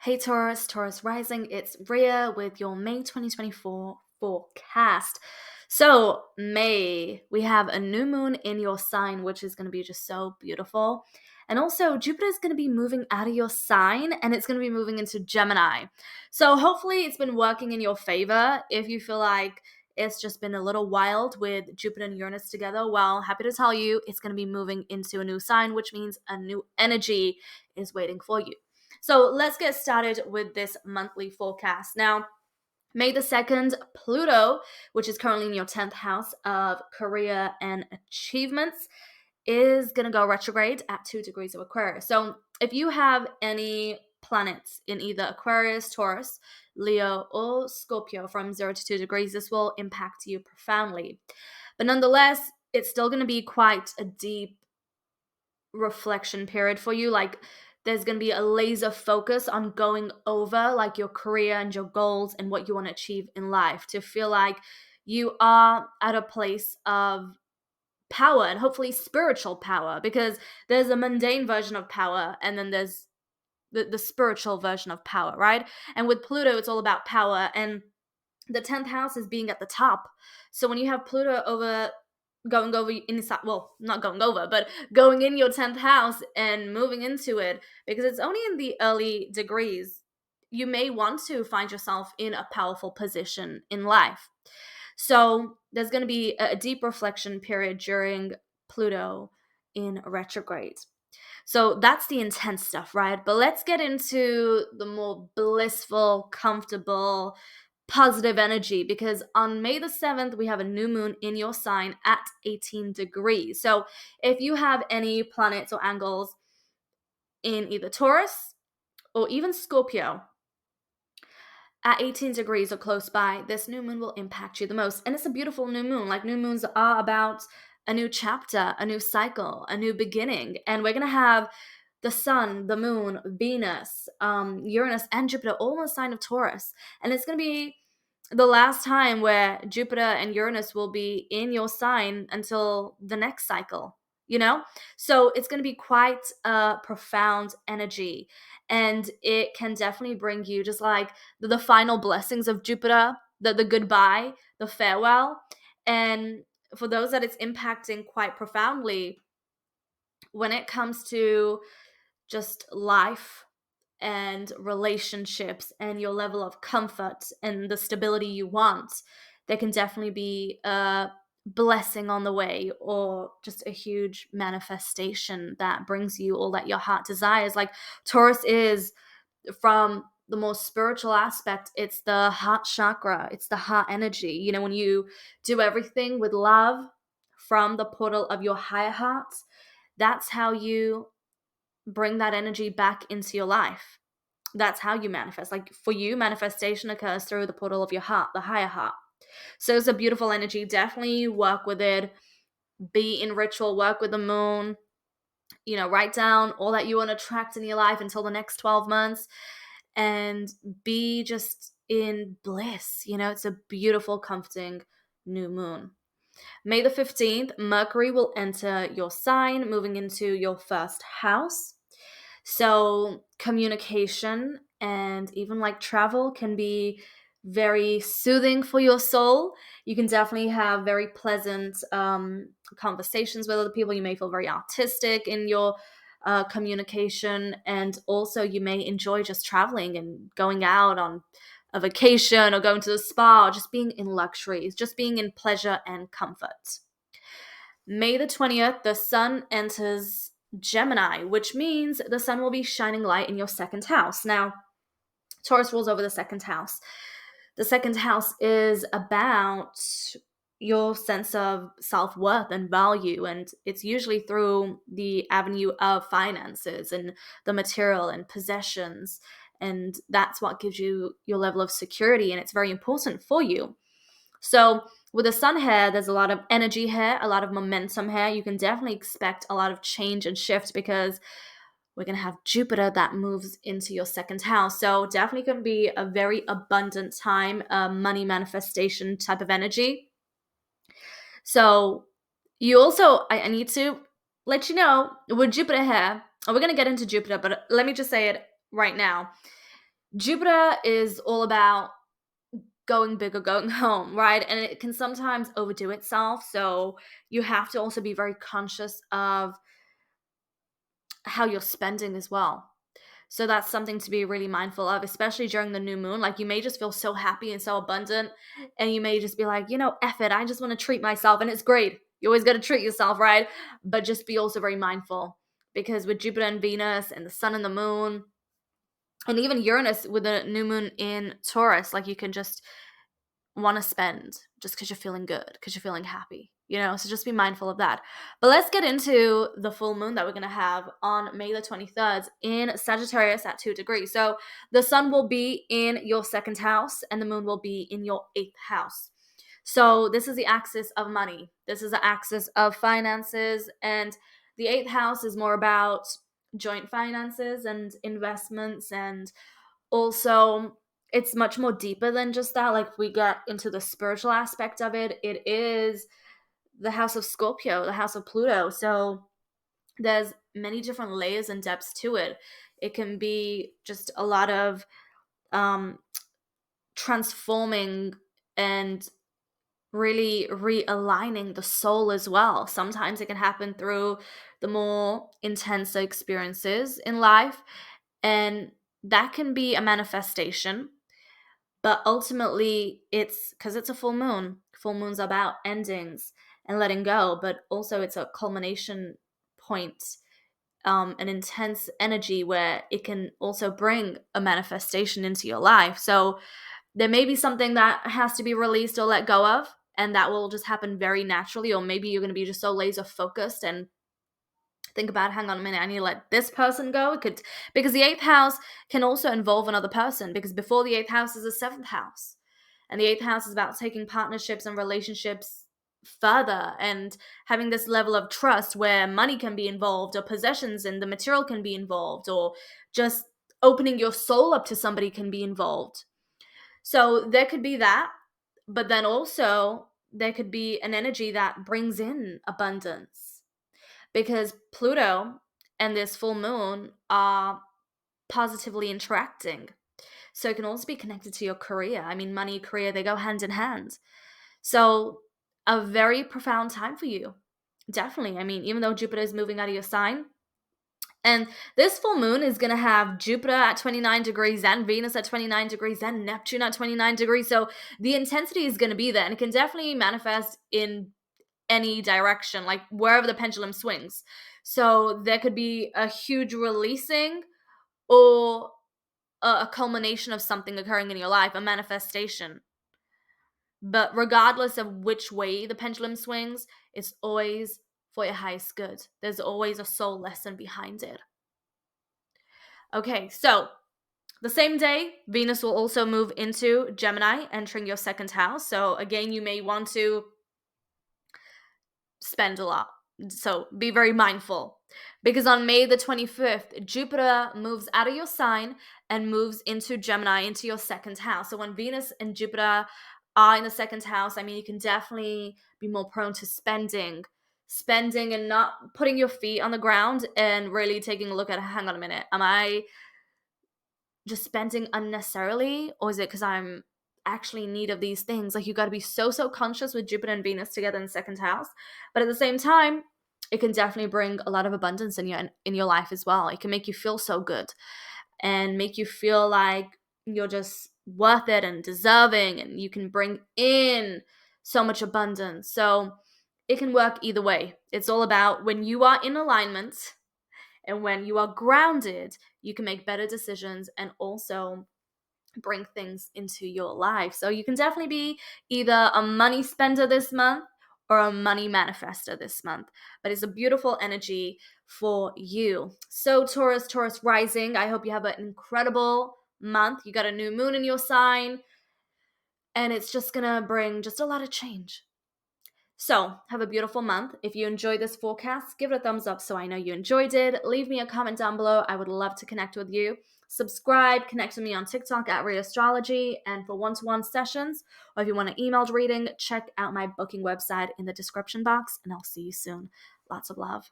Hey Taurus, Taurus rising, it's Rhea with your May 2024 forecast. So, May, we have a new moon in your sign, which is going to be just so beautiful. And also, Jupiter is going to be moving out of your sign and it's going to be moving into Gemini. So, hopefully, it's been working in your favor. If you feel like it's just been a little wild with Jupiter and Uranus together, well, happy to tell you it's going to be moving into a new sign, which means a new energy is waiting for you. So let's get started with this monthly forecast. Now, May the 2nd, Pluto, which is currently in your 10th house of career and achievements, is going to go retrograde at 2 degrees of Aquarius. So if you have any planets in either Aquarius, Taurus, Leo, or Scorpio from 0 to 2 degrees, this will impact you profoundly. But nonetheless, it's still going to be quite a deep reflection period for you. Like, there's going to be a laser focus on going over like your career and your goals and what you want to achieve in life, to feel like you are at a place of power and hopefully spiritual power, because there's a mundane version of power and then there's the spiritual version of power, right? And with Pluto, it's all about power, and the 10th house is being at the top. So when you have Pluto going over inside, well, not going over, but going in your 10th house and moving into it, because it's only in the early degrees, you may want to find yourself in a powerful position in life. So there's going to be a deep reflection period during Pluto in retrograde. So that's the intense stuff, right? But let's get into the more blissful, comfortable, positive energy, because on May the 7th, we have a new moon in your sign at 18 degrees. So if you have any planets or angles in either Taurus or even Scorpio at 18 degrees or close by, this new moon will impact you the most. And it's a beautiful new moon. Like, new moons are about a new chapter, a new cycle, a new beginning. And we're going to have the sun, the moon, Venus, Uranus, and Jupiter all in the sign of Taurus. And it's going to be the last time where Jupiter and Uranus will be in your sign until the next cycle, you know? So it's going to be quite a profound energy. And it can definitely bring you just like the final blessings of Jupiter, the goodbye, the farewell. And for those that it's impacting quite profoundly, when it comes to just life and relationships and your level of comfort and the stability you want, there can definitely be a blessing on the way, or just a huge manifestation that brings you all that your heart desires. Like, Taurus is, from the most spiritual aspect, it's the heart chakra, it's the heart energy. You know, when you do everything with love from the portal of your higher heart, that's how you bring that energy back into your life. That's how you manifest. Like, for you, manifestation occurs through the portal of your heart, the higher heart. So it's a beautiful energy. Definitely work with it. Be in ritual, work with the moon. You know, write down all that you want to attract in your life until the next 12 months and be just in bliss. You know, it's a beautiful, comforting new moon. May the 15th, Mercury will enter your sign, moving into your first house. So communication and even like travel can be very soothing for your soul. You can definitely have very pleasant conversations with other people. You may feel very artistic in your communication, and also you may enjoy just traveling and going out on a vacation or going to the spa, or just being in luxuries, just being in pleasure and comfort. May the 20th, the sun enters Gemini, which means the sun will be shining light in your second house. Now, Taurus rules over the second house. The second house is about your sense of self-worth and value, and it's usually through the avenue of finances and the material and possessions, and that's what gives you your level of security, and it's very important for you. So with the sun here, there's a lot of energy here, a lot of momentum here. You can definitely expect a lot of change and shift, because we're going to have Jupiter that moves into your second house. So definitely going to be a very abundant time, money manifestation type of energy. So you also, I need to let you know, with Jupiter here, we're going to get into Jupiter, but let me just say it right now. Jupiter is all about going big or going home, right? And it can sometimes overdo itself. So you have to also be very conscious of how you're spending as well. So that's something to be really mindful of, especially during the new moon. Like, you may just feel so happy and so abundant, and you may just be like, F it, I just want to treat myself. And it's great. You always got to treat yourself, right? But just be also very mindful, because with Jupiter and Venus and the sun and the moon, and even Uranus with the new moon in Taurus, like, you can just want to spend just because you're feeling good, because you're feeling happy, so just be mindful of that. But let's get into the full moon that we're going to have on May the 23rd in Sagittarius at 2 degrees. So the sun will be in your second house and the moon will be in your 8th house. So this is the axis of money. This is the axis of finances, and the 8th house is more about joint finances and investments, and also it's much more deeper than just that. Like, we get into the spiritual aspect of it. It is the house of Scorpio, the house of Pluto. So there's many different layers and depths to it. It can be just a lot of transforming and really realigning the soul as well. Sometimes it can happen through the more intense experiences in life, and that can be a manifestation. But ultimately, it's because it's a full moon. Full moon's about endings and letting go, but also it's a culmination point, an intense energy where it can also bring a manifestation into your life. So there may be something that has to be released or let go of, and that will just happen very naturally. Or maybe you're going to be just so laser focused and think about, hang on a minute, I need to let this person go. It could, because the 8th house can also involve another person, because before the 8th house is the 7th house. And the 8th house is about taking partnerships and relationships further and having this level of trust where money can be involved, or possessions and the material can be involved, or just opening your soul up to somebody can be involved. So there could be that, but then also there could be an energy that brings in abundance, because Pluto and this full moon are positively interacting. So it can also be connected to your career. I mean, money, career, they go hand in hand. So a very profound time for you. Definitely. I mean, even though Jupiter is moving out of your sign, and this full moon is going to have Jupiter at 29 degrees and Venus at 29 degrees and Neptune at 29 degrees. So the intensity is going to be there, and it can definitely manifest in any direction, like wherever the pendulum swings. So there could be a huge releasing, or a culmination of something occurring in your life, a manifestation. But regardless of which way the pendulum swings, it's always for your highest good. There's always a soul lesson behind it. Okay, so the same day, Venus will also move into Gemini, entering your second house. So again, you may want to spend a lot. So be very mindful, because on May the 25th, Jupiter moves out of your sign and moves into Gemini, into your second house. So when Venus and Jupiter are in the second house, I mean, you can definitely be more prone to spending and not putting your feet on the ground and really taking a look at, hang on a minute, am I just spending unnecessarily, or is it because I'm actually in need of these things? Like, you got to be so conscious with Jupiter and Venus together in the second house. But at the same time, it can definitely bring a lot of abundance in your life as well. It can make you feel so good and make you feel like you're just worth it and deserving, and you can bring in so much abundance. So it can work either way. It's all about when you are in alignment and when you are grounded, you can make better decisions and also bring things into your life. So you can definitely be either a money spender this month or a money manifester this month. But it's a beautiful energy for you. So Taurus rising, I hope you have an incredible month. You got a new moon in your sign, and it's just gonna bring just a lot of change. So, have a beautiful month. If you enjoyed this forecast, give it a thumbs up so I know you enjoyed it. Leave me a comment down below. I would love to connect with you. Subscribe, connect with me on TikTok at ASTROLOGY, and for one-to-one sessions, or if you want an emailed reading, check out my booking website in the description box, and I'll see you soon. Lots of love.